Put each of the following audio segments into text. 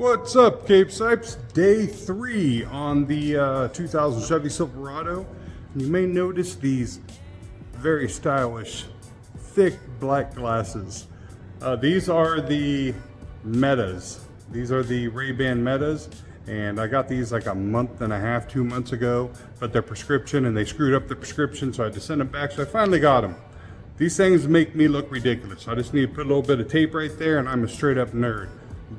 What's up, Cape Sipes? Day 3 on the 2000 Chevy Silverado. You may notice these very stylish, thick black glasses. These are the Metas. These are the Ray-Ban Metas, and I got these like a month and a half, 2 months ago, but they're prescription and they screwed up the prescription, so I had to send them back, so I finally got them. These things make me look ridiculous. I just need to put a little bit of tape right there and I'm a straight up nerd.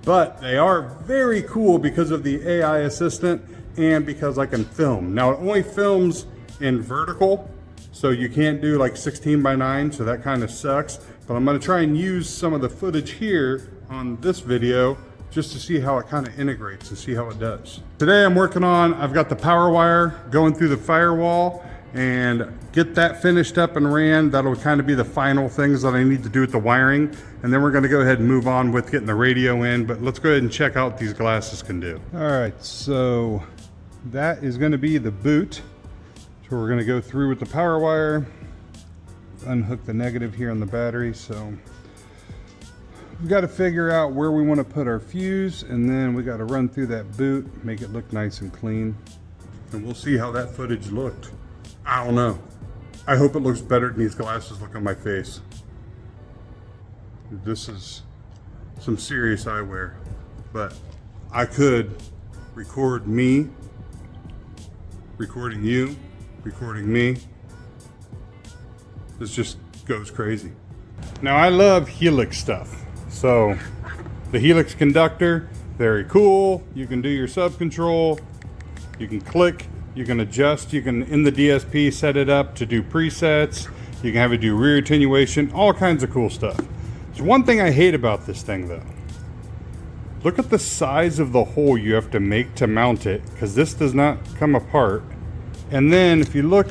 But they are very cool because of the AI assistant and because I can film. Now it only films in vertical, so you can't do like 16:9, so that kind of sucks. But I'm gonna try and use some of the footage here on this video just to see how it kind of integrates and see how it does. Today I'm working on, I've got the power wire going through the firewall and get that finished up and ran. That'll kind of be the final things that I need to do with the wiring. And then we're gonna go ahead and move on with getting the radio in, but let's go ahead and check out what these glasses can do. All right, so that is gonna be the boot. So we're gonna go through with the power wire, unhook the negative here on the battery. So we've got to figure out where we want to put our fuse, and then we got to run through that boot, make it look nice and clean. And we'll see how that footage looked. I don't know. I hope it looks better than these glasses look on my face. This is some serious eyewear, but I could record me, recording you, recording me. This just goes crazy. Now I love Helix stuff. So the Helix conductor, very cool. You can do your sub control, you can click, you can adjust, you can in the DSP set it up to do presets, you can have it do rear attenuation, all kinds of cool stuff. There's one thing I hate about this thing though. Look at the size of the hole you have to make to mount it, because this does not come apart. And then if you look,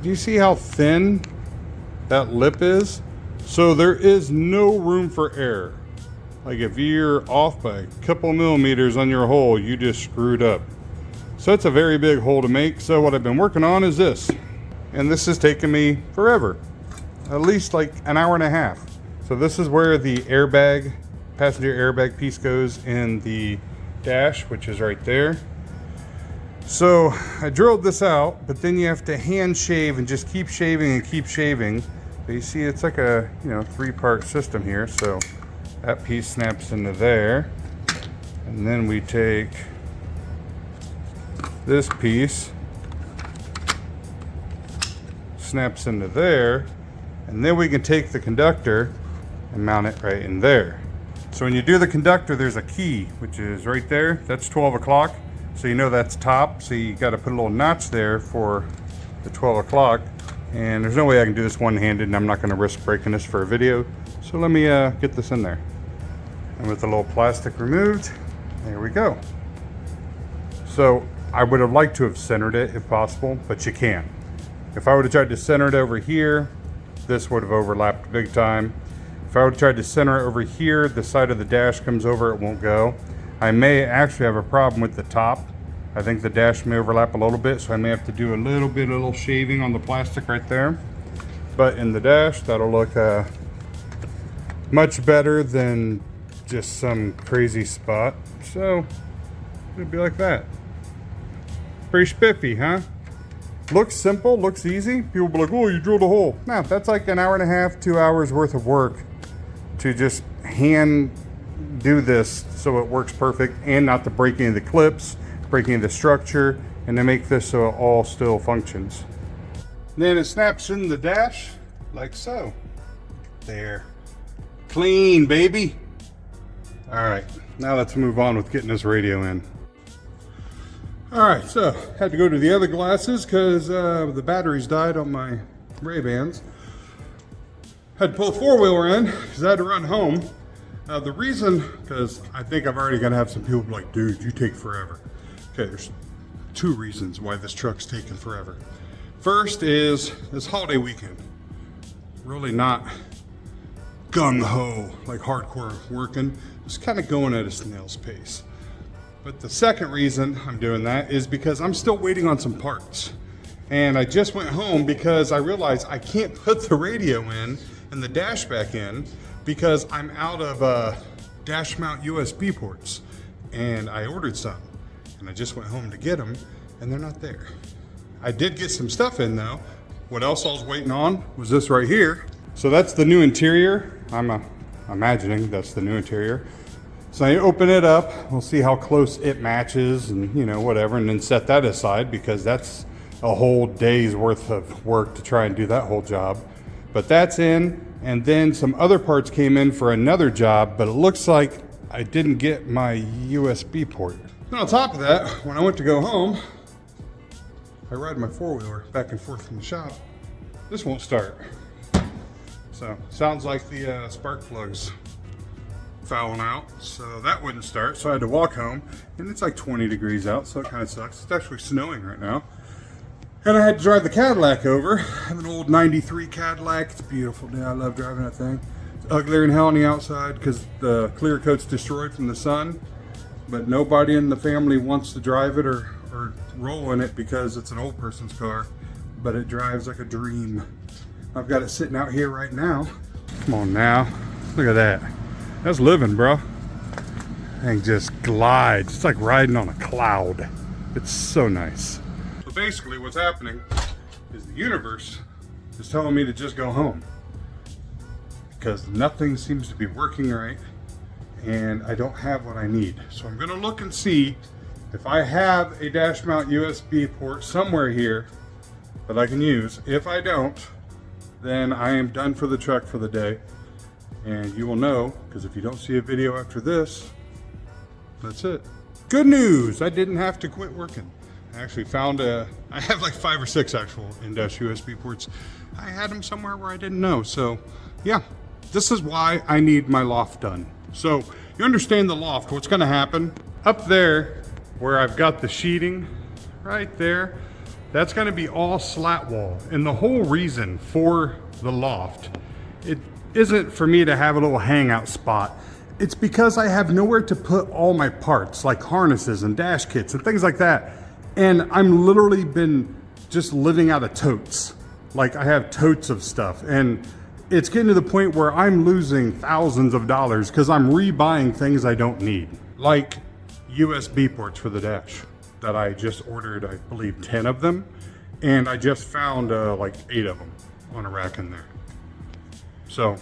do you see how thin that lip is? So there is no room for error. Like if you're off by a couple millimeters on your hole, you just screwed up. So it's a very big hole to make. So what I've been working on is this. And this has taken me forever. At least like an hour and a half. So this is where the airbag, passenger airbag piece goes in the dash, which is right there. So I drilled this out, but then you have to hand shave and just keep shaving and keep shaving. But you see it's like a 3-part system here. So that piece snaps into there. And then we take this piece, snaps into there. And then we can take the conductor and mount it right in there. So when you do the conductor, there's a key, which is right there. That's 12 o'clock. So you know that's top. So you got to put a little notch there for the 12 o'clock. And there's no way I can do this one-handed, and I'm not going to risk breaking this for a video. So let me get this in there. And with the little plastic removed, there we go. So I would have liked to have centered it if possible, but you can't. If I would have tried to center it over here, this would have overlapped big time. If I would have tried to center it over here, the side of the dash comes over, it won't go. I may actually have a problem with the top. I think the dash may overlap a little bit, so I may have to do a little shaving on the plastic right there. But in the dash, that'll look much better than just some crazy spot. So it'll be like that. Pretty spiffy, huh? Looks simple, looks easy. People be like, oh, you drilled a hole. No, that's like an hour and a half, 2 hours worth of work to just hand do this so it works perfect and not to break any of the clips, break any of the structure, and to make this so it all still functions. Then it snaps in the dash like so. There. Clean, baby. All right, now let's move on with getting this radio in. All right, so had to go to the other glasses because the batteries died on my Ray-Bans. Had to pull the 4-wheeler in because I had to run home. The reason, because I think I'm already gonna have some people be like, dude, you take forever. Okay, there's 2 reasons why this truck's taking forever. First is this holiday weekend. Really not gung-ho, like hardcore working. Just kind of going at a snail's pace. But the second reason I'm doing that is because I'm still waiting on some parts. And I just went home because I realized I can't put the radio in and the dash back in because I'm out of dash mount USB ports, and I ordered some, and I just went home to get them, and they're not there. I did get some stuff in though. What else I was waiting on was this right here. So that's the new interior. I'm imagining that's the new interior. So I open it up, we'll see how close it matches and whatever, and then set that aside because that's a whole day's worth of work to try and do that whole job. But that's in, and then some other parts came in for another job, but it looks like I didn't get my USB port. And on top of that, when I went to go home, I ride my four-wheeler back and forth from the shop. This won't start. So sounds like the spark plugs fouling out, so that wouldn't start. So I had to walk home, and it's like 20 degrees out, so it kind of sucks. It's actually snowing right now. And I had to drive the Cadillac over. I have an old 93 Cadillac. It's beautiful. Yeah, I love driving that thing. It's uglier than hell on the outside because the clear coat's destroyed from the sun, but nobody in the family wants to drive it or roll in it because it's an old person's car, but it drives like a dream. I've got it sitting out here right now. Come on now, look at that. That's living, bro. Thing just glides. It's like riding on a cloud. It's so nice. So basically what's happening is the universe is telling me to just go home because nothing seems to be working right and I don't have what I need. So I'm gonna look and see if I have a dash mount USB port somewhere here that I can use. If I don't, then I am done for the truck for the day. And you will know, because if you don't see a video after this, that's it. Good news, I didn't have to quit working. I actually found I have like 5 or 6 actual in-dash USB ports. I had them somewhere where I didn't know. So yeah, this is why I need my loft done. So you understand the loft, what's gonna happen? Up there, where I've got the sheeting, right there, that's gonna be all slat wall. And the whole reason for the loft, it isn't for me to have a little hangout spot. It's because I have nowhere to put all my parts, like harnesses and dash kits and things like that. And I'm literally been just living out of totes. Like I have totes of stuff, and it's getting to the point where I'm losing thousands of dollars because I'm rebuying things I don't need. Like USB ports for the dash that I just ordered, I believe 10 of them. And I just found like 8 of them on a rack in there. So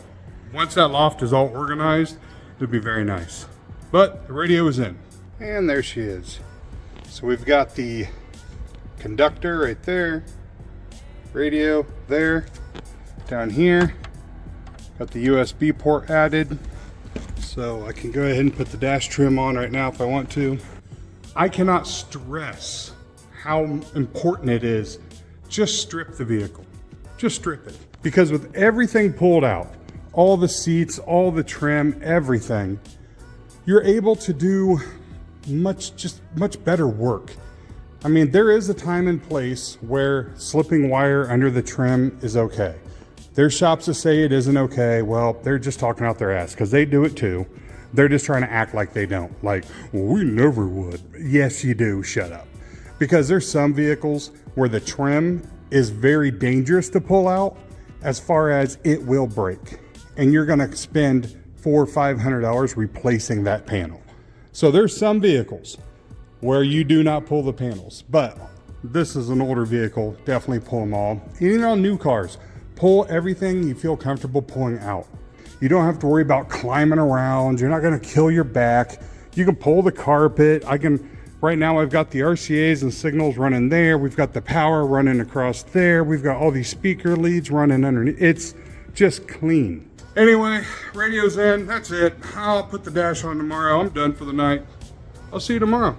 once that loft is all organized, it'll be very nice. But the radio is in. And there she is. So we've got the conductor right there, radio there, down here. Got the USB port added. So I can go ahead and put the dash trim on right now if I want to. I cannot stress how important it is. Just strip the vehicle. Just strip it. Because with everything pulled out, all the seats, all the trim, everything, you're able to do much better work. I mean, there is a time and place where slipping wire under the trim is okay. There's shops that say it isn't okay. Well, they're just talking out their ass because they do it too. They're just trying to act like they don't. Like, well, we never would. Yes, you do. Shut up. Because there's some vehicles where the trim is very dangerous to pull out, as far as it will break. And you're gonna spend $400 or $500 replacing that panel. So there's some vehicles where you do not pull the panels, but this is an older vehicle, definitely pull them all. Even on new cars, pull everything you feel comfortable pulling out. You don't have to worry about climbing around. You're not gonna kill your back. You can pull the carpet. Right now I've got the RCAs and signals running there. We've got the power running across there. We've got all these speaker leads running underneath. It's just clean. Anyway, radio's in, that's it. I'll put the dash on tomorrow. I'm done for the night. I'll see you tomorrow.